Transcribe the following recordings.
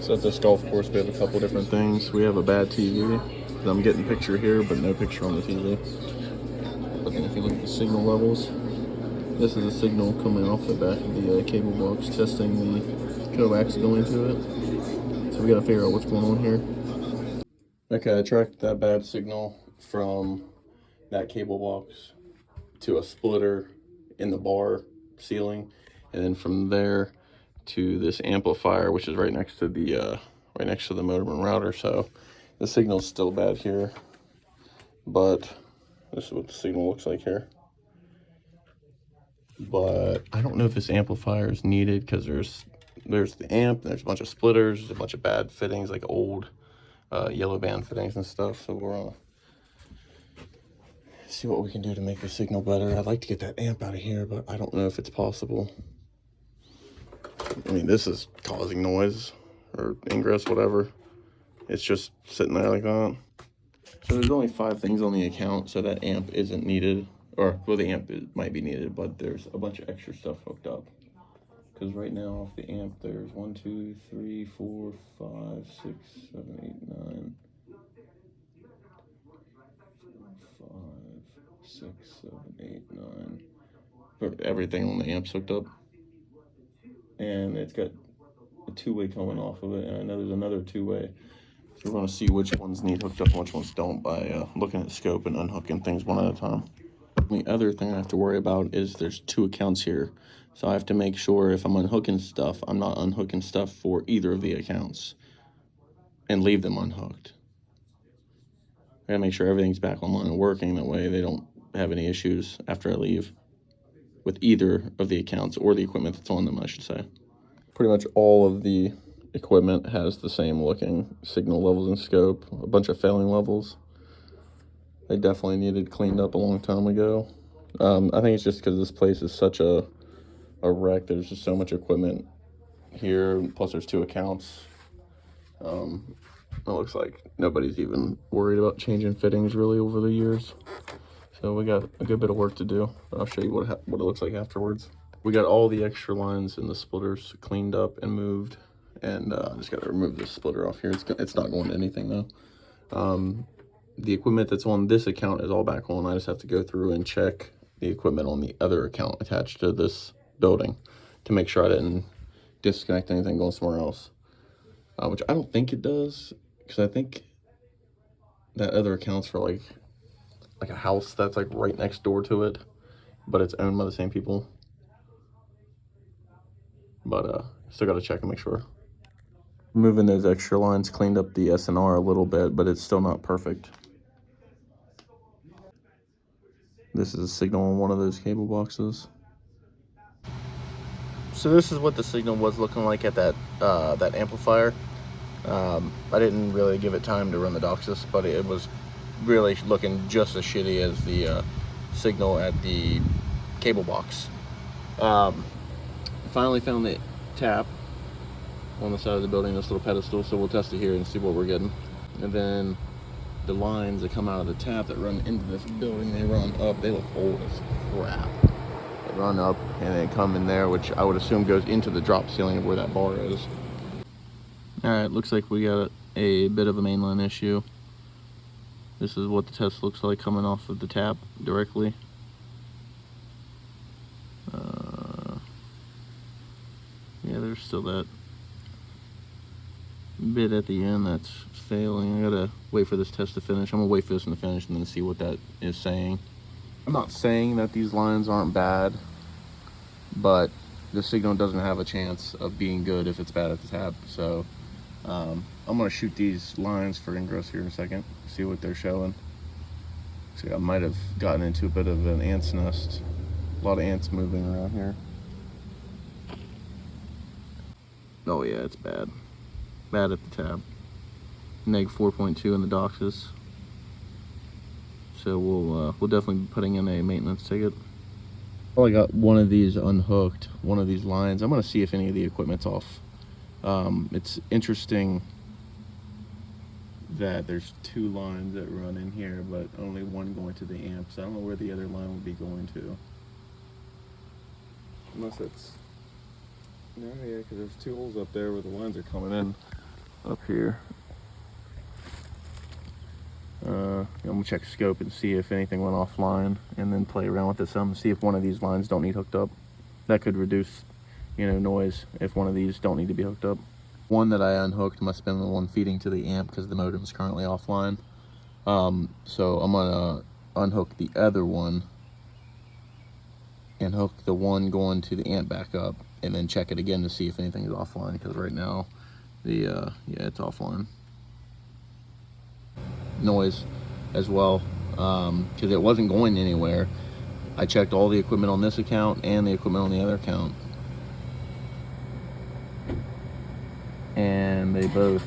So at this golf course, we have a couple different things. We have a bad TV. I'm getting picture here, but no picture on the TV. But then if you look at the signal levels, this is a signal coming off the back of the cable box, testing the coax going to it. So we gotta figure out what's going on here. Okay, I tracked that bad signal from that cable box to a splitter in the bar ceiling, and then from there to this amplifier, which is right next to the modem and router. So the signal's still bad here, but this is what the signal looks like here. But I don't know if this amplifier is needed because there's the amp, there's a bunch of splitters, there's a bunch of bad fittings, like old yellow band fittings and stuff. So we're gonna see what we can do to make the signal better. I'd like to get that amp out of here, but I don't know if it's possible. I mean, this is causing noise or ingress, whatever. It's just sitting there like that. So there's only 5 things on the account, so that amp isn't needed. Or, well, the amp might be needed, but there's a bunch of extra stuff hooked up. Because right now, off the amp, there's 1, 2, 3, 4, 5, 6, 7, 8, 9. 5, 6, 7, 8, 9. But everything on the amp's hooked up. And it's got a 2-way coming off of it, and I know there's another 2-way. So we're going to see which ones need hooked up and which ones don't by looking at the scope and unhooking things one at a time. The other thing I have to worry about is there's 2 accounts here. So I have to make sure if I'm unhooking stuff, I'm not unhooking stuff for either of the accounts and leave them unhooked. I gotta make sure everything's back online and working. That way they don't have any issues after I leave with either of the accounts or the equipment that's on them, I should say. Pretty much all of the equipment has the same looking signal levels and scope, a bunch of failing levels. They definitely needed cleaned up a long time ago. I think it's just because this place is such a wreck. There's just so much equipment here, plus there's 2 accounts. It looks like nobody's even worried about changing fittings really over the years. So we got a good bit of work to do. I'll show you what it looks like afterwards. We got all the extra lines and the splitters cleaned up and moved, and just got to remove this splitter off here. It's not going to anything though. The equipment that's on this account is all back on. I just have to go through and check the equipment on the other account attached to this building to make sure I didn't disconnect anything going somewhere else, which I don't think it does, because I think that other account's for like a house that's like right next door to it, but it's owned by the same people. But still got to check and make sure. Moving those extra lines cleaned up the SNR a little bit, but it's still not perfect. This is a signal on one of those cable boxes. So this is what the signal was looking like at that amplifier. I didn't really give it time to run the DOCSIS, but it was really looking just as shitty as the signal at the cable box. Finally found the tap on the side of the building, this little pedestal, so we'll test it here and see what we're getting. And then the lines that come out of the tap that run into this building, they run up. They look old as crap. They run up and they come in there, which I would assume goes into the drop ceiling of where that bar is. All right, looks like we got a bit of a mainline issue. This is what the test looks like coming off of the tap directly. Yeah, there's still that bit at the end that's failing. I gotta wait for this test to finish. I'm gonna wait for this one to finish and then see what that is saying. I'm not saying that these lines aren't bad, but the signal doesn't have a chance of being good if it's bad at the tap. So I'm gonna shoot these lines for ingress here in a second, see what they're showing. See, I might have gotten into a bit of an ant's nest. A lot of ants moving around here. Oh yeah, it's bad. Bad at the tab. Neg 4.2 in the DOCSIS. So we'll definitely be putting in a maintenance ticket. Well, I got one of these unhooked, one of these lines. I'm gonna see if any of the equipment's off. It's interesting that there's 2 lines that run in here, but only one going to the amp. So I don't know where the other line would be going to. Unless it's, no, yeah, because there's 2 holes up there where the lines are coming in. up here. I'm gonna check scope and see if anything went offline, and then play around with it some, see if one of these lines don't need hooked up. That could reduce, you know, noise if one of these don't need to be hooked up. One that I unhooked must have been the one feeding to the amp because the modem is currently offline. So I'm gonna unhook the other one and hook the one going to the amp back up, and then check it again to see if anything is offline, because right now the yeah, it's offline. Noise as well, because it wasn't going anywhere. I checked all the equipment on this account and the equipment on the other account, and they both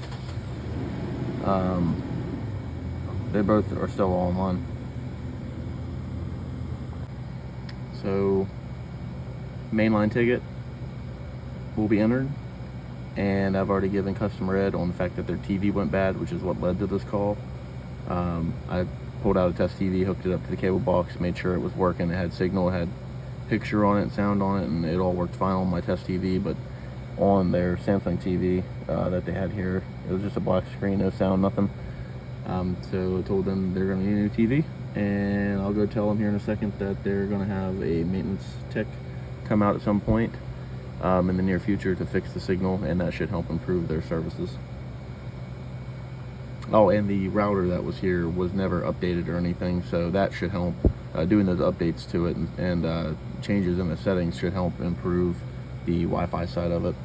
are still all on. So mainline ticket will be entered, and I've already given customer ed on the fact that their TV went bad, which is what led to this call. I pulled out a test TV, hooked it up to the cable box, made sure it was working. It had signal, it had picture on it, sound on it, and it all worked fine on my test TV. But on their Samsung TV that they had here, it was just a black screen, no sound, nothing. So I told them they're going to need a new TV, and I'll go tell them here in a second that they're going to have a maintenance tech come out at some point in the near future to fix the signal, and that should help improve their services. Oh, and the router that was here was never updated or anything, so that should help. Doing those updates to it and changes in the settings should help improve the Wi-Fi side of it.